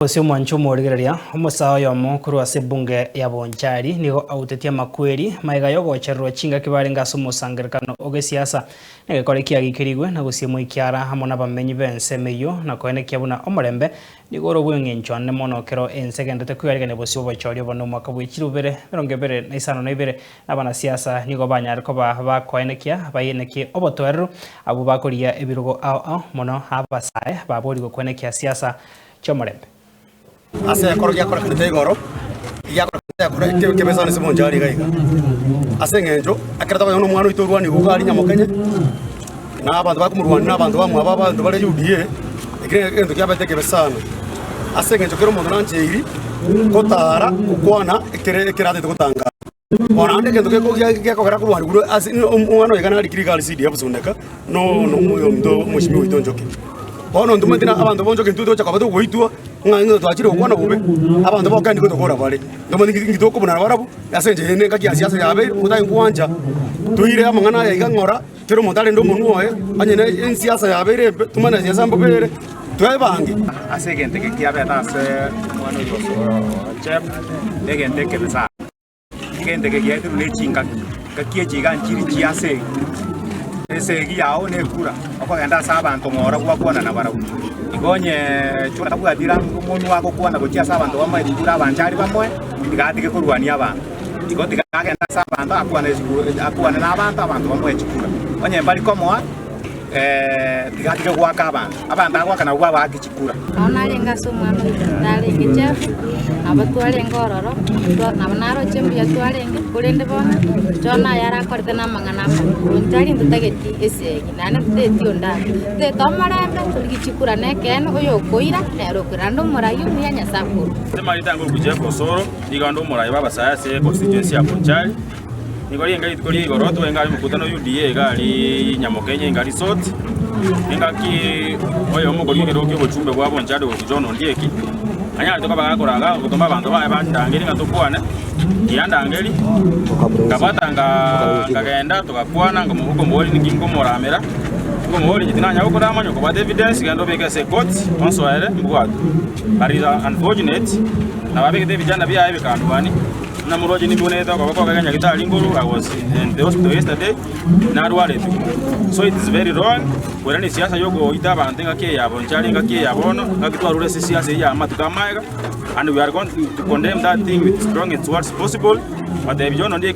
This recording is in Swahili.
Ucio mwancho murigereria umusawa yo mukuru ase bunge ya Bonchari nigo autetia makweri maiga yo gochererwa chinga kibari ngaso musangerekano oge siasa negekore kiagikirigwe na gusiemwa ikiara hamwe n'abamenyi bensemeyo na koenekia buna omorembe nigoro bwengencho ne monokero ensegendete kwigarigane bosio bochorio bono mwaka bw'ikirubere 2052 n'abana siasa nigo banyare ko bakoenekia bayenekie obotwerero abo bakoria ebirugo ao mono abasae baborigo koenekia siasa chomorembe ase korogia kora kete igoro ya kora ke besana se Bonchari gaiga ase ngenjo akirata ko mwana witorwani gukari nyamokenye na abantu bakumurwana n'abantu bamwe abantu bari UDA ikirenge kyabete ke besana ase ngenjo kero mundu nanchiri kotara kukwana ikirate gutanga onande kendo keko kara kurwani guru ase umwana igana rikirigali CDF suneka no ndo mushimi witonjoke bono ndumatina abantu bonjoke ntuto chakabatu goitwa ng'anyo twachire ukwana bube abantu bokandi kutokora bale ndomani ngitoko buna barabu yasenje hene kakia siasa yabe mutai kuanja tuire amangana ya igangora tero mutale ndo munu oye anyene siasa yabe tumana siasa mbere twebangi asegente ke kiabe tase mwana yoso chep legente ke besa gente ke yetu lechinga kakie jiga nchiri chiase ese giyao ne kura akagenda sabantu ngora kwakwana na barabu igonye chura bwadira umuntu wako kuona gokia sabantu bamwe kura Bonchari bamwe igatike kurwania abantu igotika kagenda sabantu akwana n'abantu bamwe chikura onye mbali komoa tigatike gwaka abantu agwakana gwa bakikura ona lenga somwana nalenga chef abatwale ngororo nabonaro chembia twalenge kurende bona chona yara korte na mangana Bonchari ndutageti esegi nane tetio ndani te tomaranda tuligichikura neken oyo koira nero kurando morayo ya nyasakuru sema litango kujefu osoro digando morayo baba sayase constituency ya Bonchari nigori ngai tukori goroto engali mukutano UDA gali nyamokenye ngali sot ngaki oyo mugori ngeroke bochumbe bwa Bonchari okujono ndieki anyali toka bagakoraga gutoma abantu bandangeri ngatokwana yandangeri kabatanga kagenda tukakwana ngomuko mboli ngimkomoramera ngomori jitinanya ukora amanyo ko evidence gando bega se court onsoere mbwatu ari unfortunate na babege vijana bya hivi kanubani na muroji ni boneta kwa kaganya kitali nguru I was in the hospital yesterday na arwale so it is very wrong werani siasa yogo itaba ntenga ke ya Bonchari ngake ya bono ngakitwarure siasa ya matukamaiga and we are going to condemn that thing with strong as possible but the vision on the